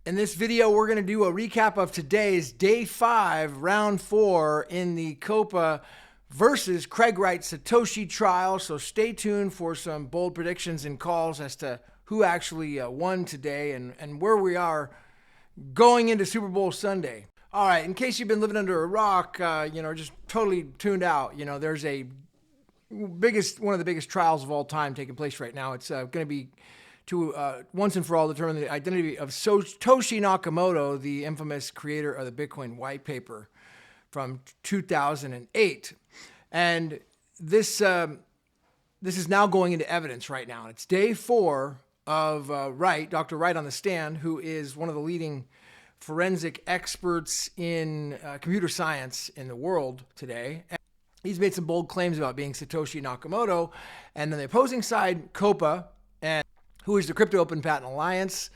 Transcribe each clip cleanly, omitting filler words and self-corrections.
In this video, we're going to do a recap of today's day 5, round 4 in the Copa versus Craig Wright Satoshi trial. So stay tuned for some bold predictions and calls as to who actually won today and where we are going into Super Bowl Sunday. All right, in case you've been living under a rock, just totally tuned out, there's one of the biggest trials of all time taking place right now. It's going to be to once and for all determine the identity of Satoshi Nakamoto, the infamous creator of the Bitcoin white paper from 2008. And this is now going into evidence right now. It's day 4 of Wright, Dr. Wright on the stand, who is one of the leading forensic experts in computer science in the world today. And he's made some bold claims about being Satoshi Nakamoto. And then the opposing side, Copa, who is the Crypto Open Patent Alliance,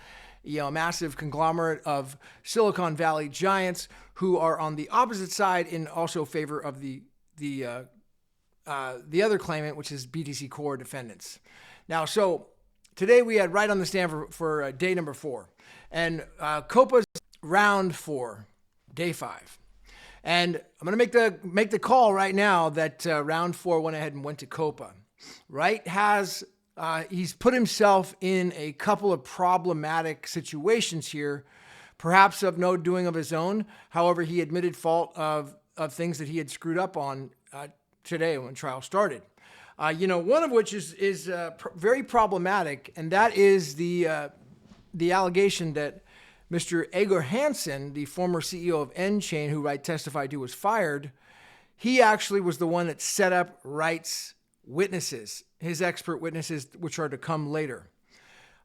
a massive conglomerate of Silicon Valley giants who are on the opposite side in also favor of the other claimant, which is BTC Core defendants. Now, so today we had Wright on the stand for day number 4, and Copa's round 4, day 5. And I'm going to make the call right now that round 4 went ahead and went to Copa. Wright has he's put himself in a couple of problematic situations here, perhaps of no doing of his own. However, he admitted fault of things that he had screwed up on today when trial started. One of which is very problematic, and that is the allegation that Mr. Agerhanssen, the former CEO of N-Chain, who Wright testified to was fired, he actually was the one that set up Wright's witnesses, his expert witnesses, which are to come later.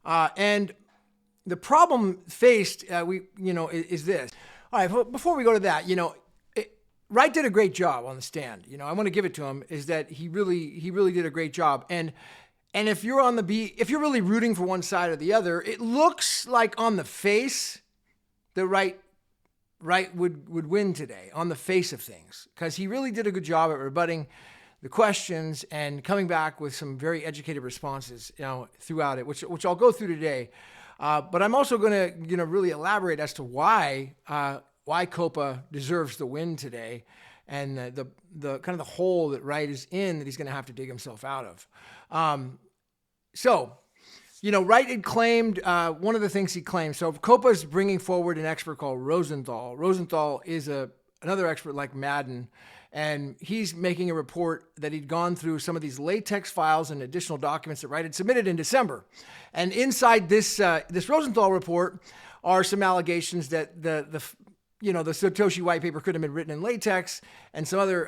And the problem faced, is this. All right, before we go to that, Wright did a great job on the stand. I want to give it to him, is that he really did a great job. And if you're if you're really rooting for one side or the other, it looks like on the face that Wright would win today, on the face of things, because he really did a good job at rebutting the questions and coming back with some very educated responses, throughout it, which I'll go through today. But I'm also going to, really elaborate as to why Copa deserves the win today, and the kind of the hole that Wright is in that he's going to have to dig himself out of. Wright had claimed, one of the things he claimed, so Copa is bringing forward an expert called Rosenthal. Rosenthal is another expert like Madden, and he's making a report that he'd gone through some of these latex files and additional documents that Wright had submitted in December. And inside this Rosenthal report are some allegations that the Satoshi white paper could have been written in latex and some other,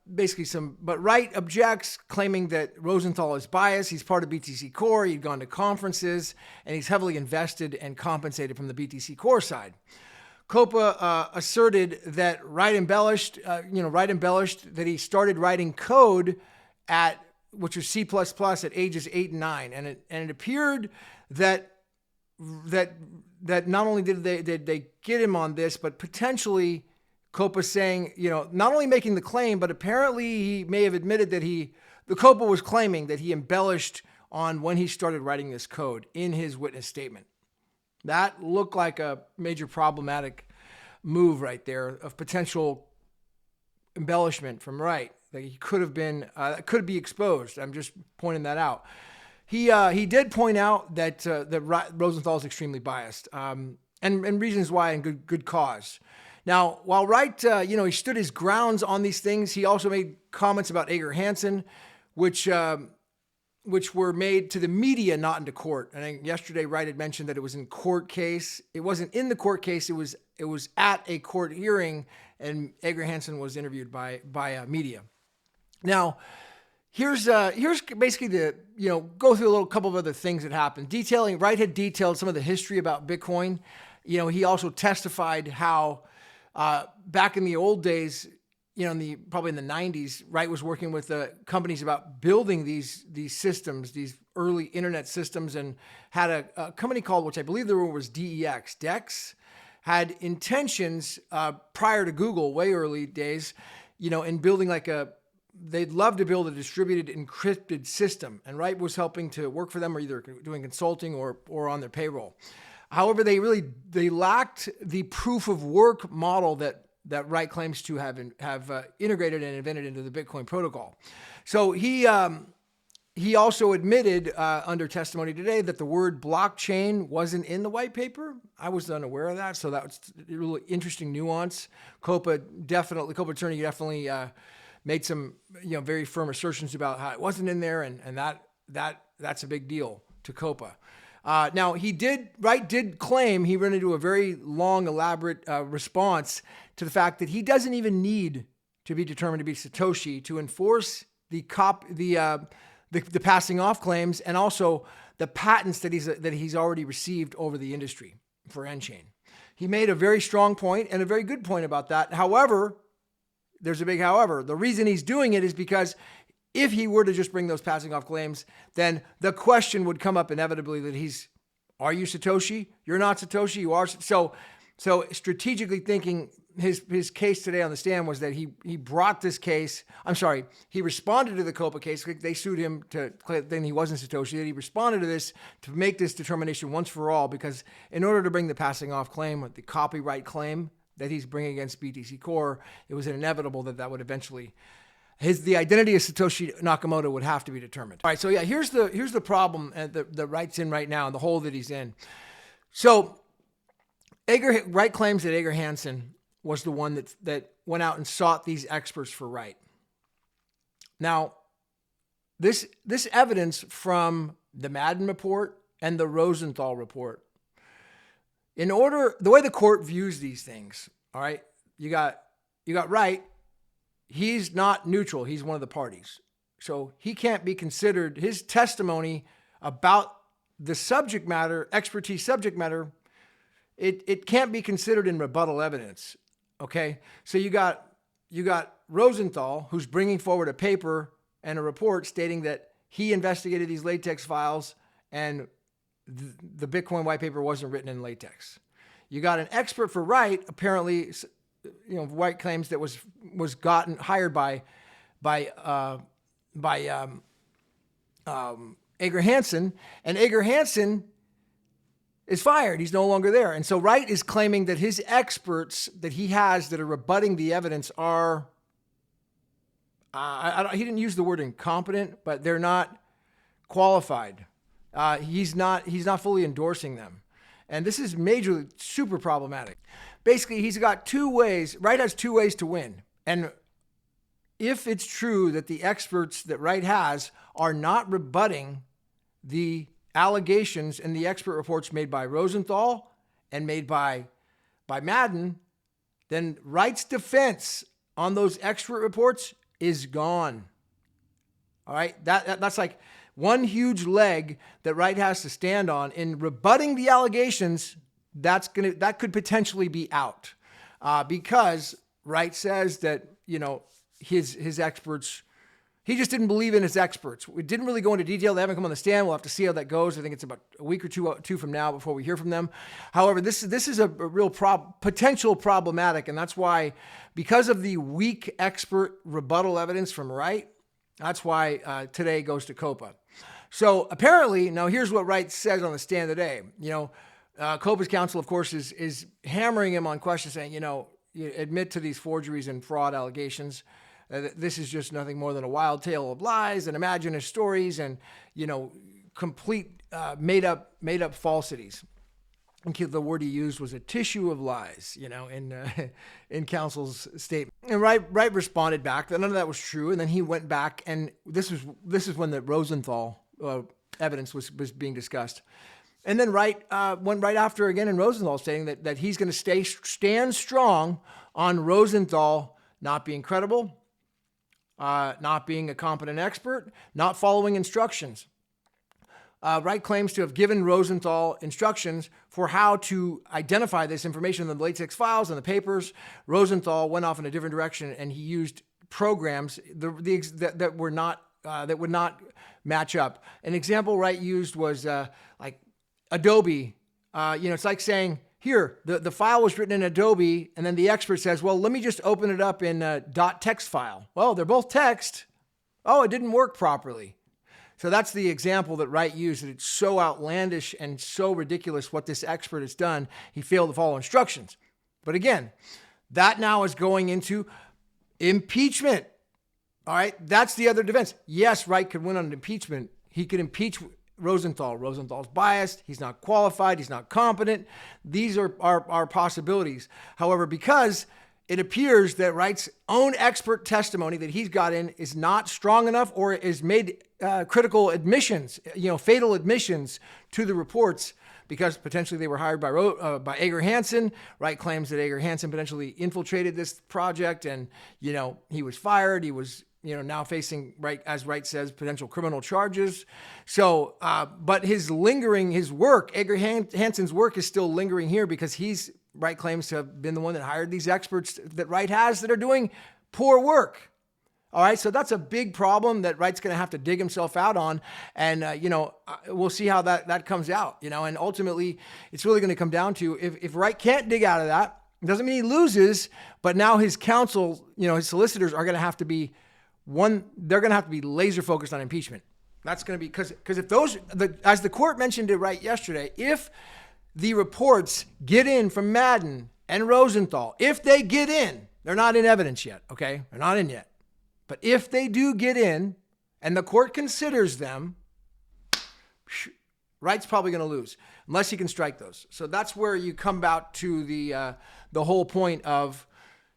but Wright objects, claiming that Rosenthal is biased. He's part of BTC Core. He'd gone to conferences, and he's heavily invested and compensated from the BTC Core side. Copa asserted that Wright embellished that he started writing code which was C++ at ages 8 and 9. And it appeared that not only did they get him on this, but potentially Copa saying, not only making the claim, but apparently he may have admitted that the Copa was claiming that he embellished on when he started writing this code in his witness statement. That looked like a major problematic move right there of potential embellishment from Wright. That he could have been, could be exposed. I'm just pointing that out. He did point out that Rosenthal is extremely biased, and reasons why, and good cause. Now, while Wright, he stood his grounds on these things, he also made comments about Agerhanssen, which were made to the media, not into court. And I think yesterday Wright had mentioned that it was in court case. It wasn't in the court case. It was at a court hearing, and Agerhanssen was interviewed by media. Now, here's basically go through a couple of other things that happened. Wright had detailed some of the history about Bitcoin. He also testified how back in the old days, probably in the 90s, Wright was working with companies about building these systems, these early internet systems, and had a company called, which I believe the word was DEX, had intentions prior to Google, way early days, in building they'd love to build a distributed encrypted system, and Wright was helping to work for them, or either doing consulting or on their payroll. However, they lacked the proof of work model that Wright claims to have integrated and invented into the Bitcoin protocol. So he also admitted under testimony today that the word blockchain wasn't in the white paper. I was unaware of that, so that was a really interesting nuance. Copa attorney definitely made some very firm assertions about how it wasn't in there, and that's a big deal to Copa. Now Wright did claim, he ran into a very long, elaborate response to the fact that he doesn't even need to be determined to be Satoshi to enforce the passing off claims and also the patents that he's already received over the industry for N-chain. He made a very strong point and a very good point about that. However, there's a big however. The reason he's doing it is because if he were to just bring those passing off claims, then the question would come up inevitably that are you Satoshi? You're not Satoshi. You are. So strategically thinking, his case today on the stand was that he brought this case. I'm sorry. He responded to the Copa case. They sued him to claim then he wasn't Satoshi. That he responded to this to make this determination once for all, because in order to bring the passing off claim, the copyright claim that he's bringing against BTC Core, it was inevitable that would eventually the identity of Satoshi Nakamoto would have to be determined. All right, so yeah, here's the problem that Wright's in right now, and the hole that he's in. So Wright claims that Agerhanssen was the one that went out and sought these experts for Wright. Now, this evidence from the Madden report and the Rosenthal report, the way the court views these things, all right, you got Wright. He's not neutral. He's one of the parties. So he can't be considered, his testimony about the subject matter, expertise subject matter, it can't be considered in rebuttal evidence. Okay? So you got Rosenthal, who's bringing forward a paper and a report stating that he investigated these latex files and the Bitcoin white paper wasn't written in latex. You got an expert for Wright, apparently, Wright claims that was hired by Agerhanssen, and Agerhanssen is fired. He's no longer there. And so Wright is claiming that his experts that he has that are rebutting the evidence are, he didn't use the word incompetent, but they're not qualified. He's not fully endorsing them. And this is super problematic. Basically, Wright has two ways to win. And if it's true that the experts that Wright has are not rebutting the allegations and the expert reports made by Rosenthal and made by Madden, then Wright's defense on those expert reports is gone. All right? That's like one huge leg that Wright has to stand on in rebutting the allegations. That could potentially be out because Wright says that his experts, he just didn't believe in his experts. We didn't really go into detail. They haven't come on the stand. We'll have to see how that goes. I think it's about a week or two from now before we hear from them. However, this is a real potential problematic, and that's why, because of the weak expert rebuttal evidence from Wright, that's why today goes to Copa. So apparently, now here's what Wright says on the stand today. Copa's counsel, of course, is hammering him on questions, saying, you admit to these forgeries and fraud allegations. This is just nothing more than a wild tale of lies and imaginative stories and, complete made up falsities. And the word he used was a tissue of lies, in counsel's statement. And Wright responded back that none of that was true. And then he went back, and this is when the Rosenthal evidence was being discussed. And then Wright went right after again in Rosenthal, stating that he's going to stand strong on Rosenthal not being credible, not being a competent expert, not following instructions. Wright claims to have given Rosenthal instructions for how to identify this information in the latex files and the papers. Rosenthal went off in a different direction, and he used programs that would not match up. An example Wright used was like Adobe. It's like saying, here, the file was written in Adobe, and then the expert says, well, let me just open it up in a .text file. Well, they're both text. Oh, it didn't work properly. So that's the example that Wright used, that it's so outlandish and so ridiculous what this expert has done. He failed to follow instructions. But again, that now is going into impeachment. All right, that's the other defense. Yes, Wright could win on an impeachment. He could impeach Rosenthal. Rosenthal's biased. He's not qualified. He's not competent. These are possibilities. However, because it appears that Wright's own expert testimony that he's got in is not strong enough, or is made critical admissions, fatal admissions to the reports, because potentially they were hired by Agerhanssen. Wright claims that Agerhanssen potentially infiltrated this project, and he was fired. He was now facing, as Wright says, potential criminal charges. So, but his work, Agerhassen's work, is still lingering here, because Wright claims to have been the one that hired these experts that Wright has that are doing poor work. All right, so that's a big problem that Wright's going to have to dig himself out on, and we'll see how that comes out. And ultimately, it's really going to come down to if Wright can't dig out of that, it doesn't mean he loses, but now his counsel, his solicitors are going to have to be they're going to have to be laser focused on impeachment. That's going to be because if as the court mentioned to Wright yesterday, if the reports get in from Madden and Rosenthal, if they get in, they're not in evidence yet, okay? They're not in yet. But if they do get in and the court considers them, Wright's probably going to lose unless he can strike those. So that's where you come back to the whole point of,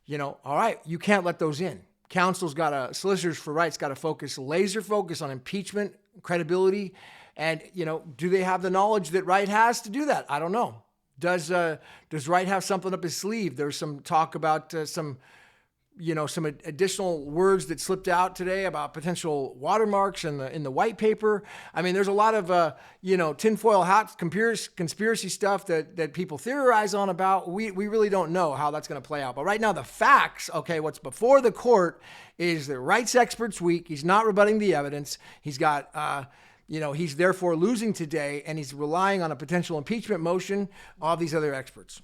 all right, you can't let those in. Solicitors for Wright's got to laser focus on impeachment, credibility, and, do they have the knowledge that Wright has to do that? I don't know. Does Wright have something up his sleeve? There's some talk about some additional words that slipped out today about potential watermarks in the white paper. I mean, there's a lot of, tinfoil hat conspiracy stuff that people theorize on about. We really don't know how that's going to play out. But right now, the facts, okay, what's before the court is that Wright's expert's weak. He's not rebutting the evidence. He's got, he's therefore losing today, and he's relying on a potential impeachment motion of these other experts.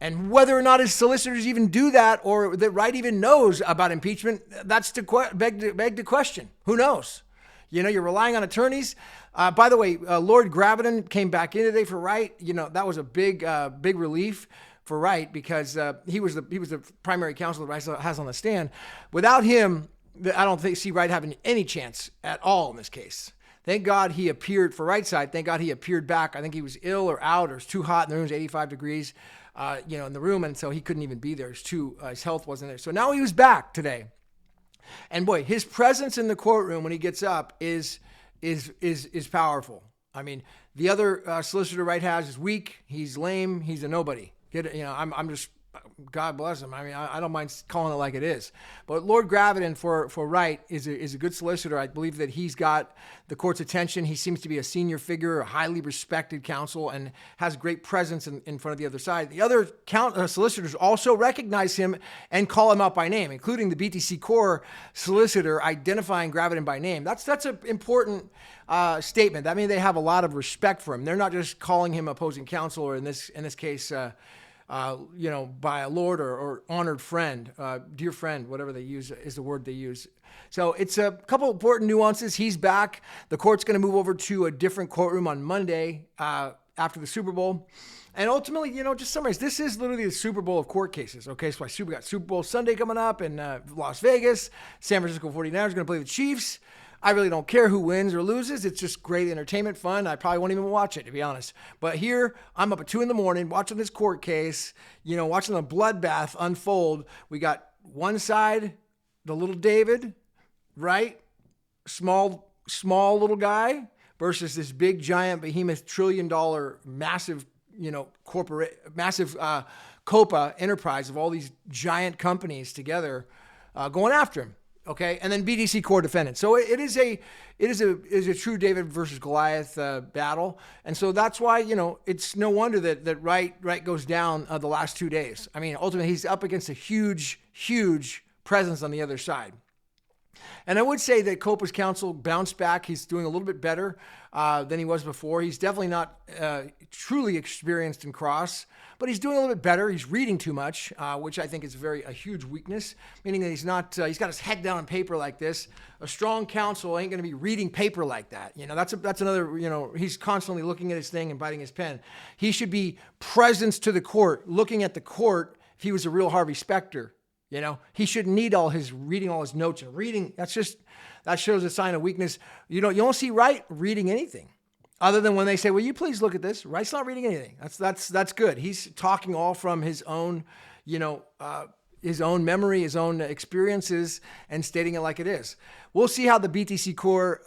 And whether or not his solicitors even do that, or that Wright even knows about impeachment, that's to beg the question. Who knows? You're relying on attorneys. By the way, Lord Graviton came back in today for Wright. That was a big relief for Wright, because he was the primary counsel that Wright has on the stand. Without him, I don't see Wright having any chance at all in this case. Thank God he appeared for Wright's side. Thank God he appeared back. I think he was ill or out, or it was too hot in the room. It was 85 degrees. In the room, and so he couldn't even be there. His health wasn't there. So now he was back today, and boy, his presence in the courtroom when he gets up is powerful. I mean, the other solicitor Wright has is weak. He's lame. He's a nobody. I'm just, God bless him. I mean, I don't mind calling it like it is. But Lord Graviton for Wright is a good solicitor. I believe that he's got the court's attention. He seems to be a senior figure, a highly respected counsel, and has great presence in front of the other side. The other solicitors also recognize him and call him out by name, including the BTC Core solicitor identifying Graviton by name. That's an important statement. That means they have a lot of respect for him. They're not just calling him opposing counsel, or in this case, by a lord or honored friend, dear friend, whatever they use is the word they use. So it's a couple important nuances. He's back. The court's going to move over to a different courtroom on Monday after the Super Bowl. And ultimately, just summarize, this is literally the Super Bowl of court cases. Okay, so we got Super Bowl Sunday coming up in Las Vegas. San Francisco 49ers are going to play the Chiefs. I really don't care who wins or loses. It's just great entertainment, fun. I probably won't even watch it, to be honest. But here, I'm up at 2 a.m. watching this court case, watching the bloodbath unfold. We got one side, the little David, right? Small little guy, versus this big, giant, behemoth, trillion-dollar, massive, massive Copa enterprise of all these giant companies together going after him. Okay, and then BTC Core defendants. So it is a true David versus Goliath battle, and so that's why it's no wonder that Wright goes down the last 2 days. I mean, ultimately he's up against a huge presence on the other side. And I would say that Copa's counsel bounced back. He's doing a little bit better than he was before. He's definitely not truly experienced in cross, but he's doing a little bit better. He's reading too much, which I think is a huge weakness, meaning that he's got his head down on paper like this. A strong counsel ain't going to be reading paper like that. That's another, he's constantly looking at his thing and biting his pen. He should be presence to the court, looking at the court if he was a real Harvey Specter. He shouldn't need reading all his notes and reading. That shows a sign of weakness. You don't see Wright reading anything other than when they say, "Will you please look at this?" Wright's not reading anything. That's good. He's talking all from his own, his own memory, his own experiences, and stating it like it is. We'll see how the BTC Core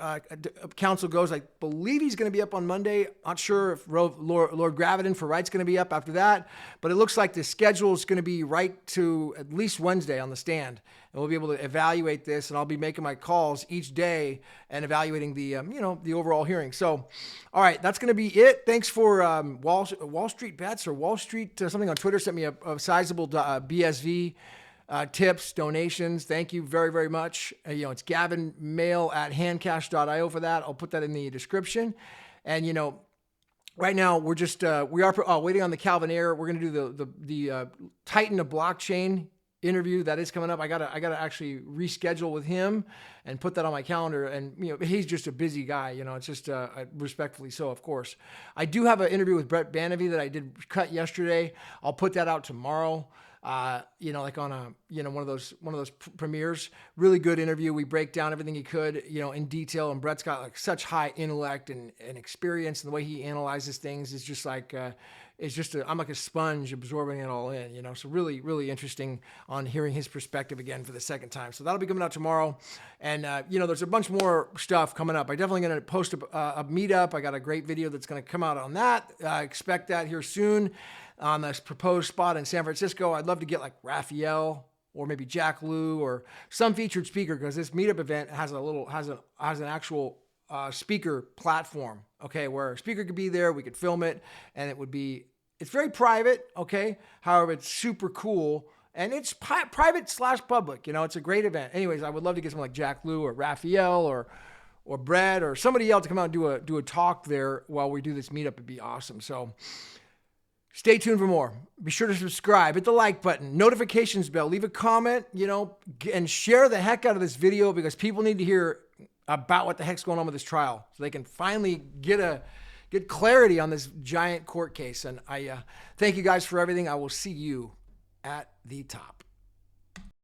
counsel goes. I believe he's going to be up on Monday. Not sure if Lord Graviton for Wright's going to be up after that, but it looks like the schedule is going to be right to at least Wednesday on the stand, and we'll be able to evaluate this. And I'll be making my calls each day and evaluating the the overall hearing. So, all right, that's going to be it. Thanks for Wall Street Bets or Wall Street something on Twitter sent me a sizable BSV. Tips, donations. Thank you very, very much. It's gavinmail@handcash.io for that. I'll put that in the description. And, right now we're just, we are waiting on the Calvin Air. We're going to do the Titan of Blockchain interview that is coming up. I gotta actually reschedule with him and put that on my calendar. And, he's just a busy guy, it's just, respectfully so, of course. I do have an interview with Brett Banavy that I did cut yesterday. I'll put that out tomorrow. Like on a, one of those premieres. Really good interview. We break down everything he could, in detail. And Brett's got like such high intellect and experience, and the way he analyzes things is just like, I'm like a sponge absorbing it all in, So really, really interesting on hearing his perspective again for the second time. So that'll be coming out tomorrow. And, there's a bunch more stuff coming up. I'm definitely going to post a meetup. I got a great video that's going to come out on that. Expect that here soon. On this proposed spot in San Francisco. I'd love to get like Raphael or maybe Jack Lew or some featured speaker, because this meetup event has an actual speaker platform, okay, where a speaker could be there, we could film it, and it's very private, okay? However, it's super cool, and it's private/public, it's a great event. Anyways, I would love to get someone like Jack Lew or Raphael or Brett or somebody else to come out and do a talk there while we do this meetup. It'd be awesome. So stay tuned for more. Be sure to subscribe, hit the like button, notifications bell, leave a comment, and share the heck out of this video, because people need to hear about what the heck's going on with this trial so they can finally get clarity on this giant court case. And I thank you guys for everything. I will see you at the top.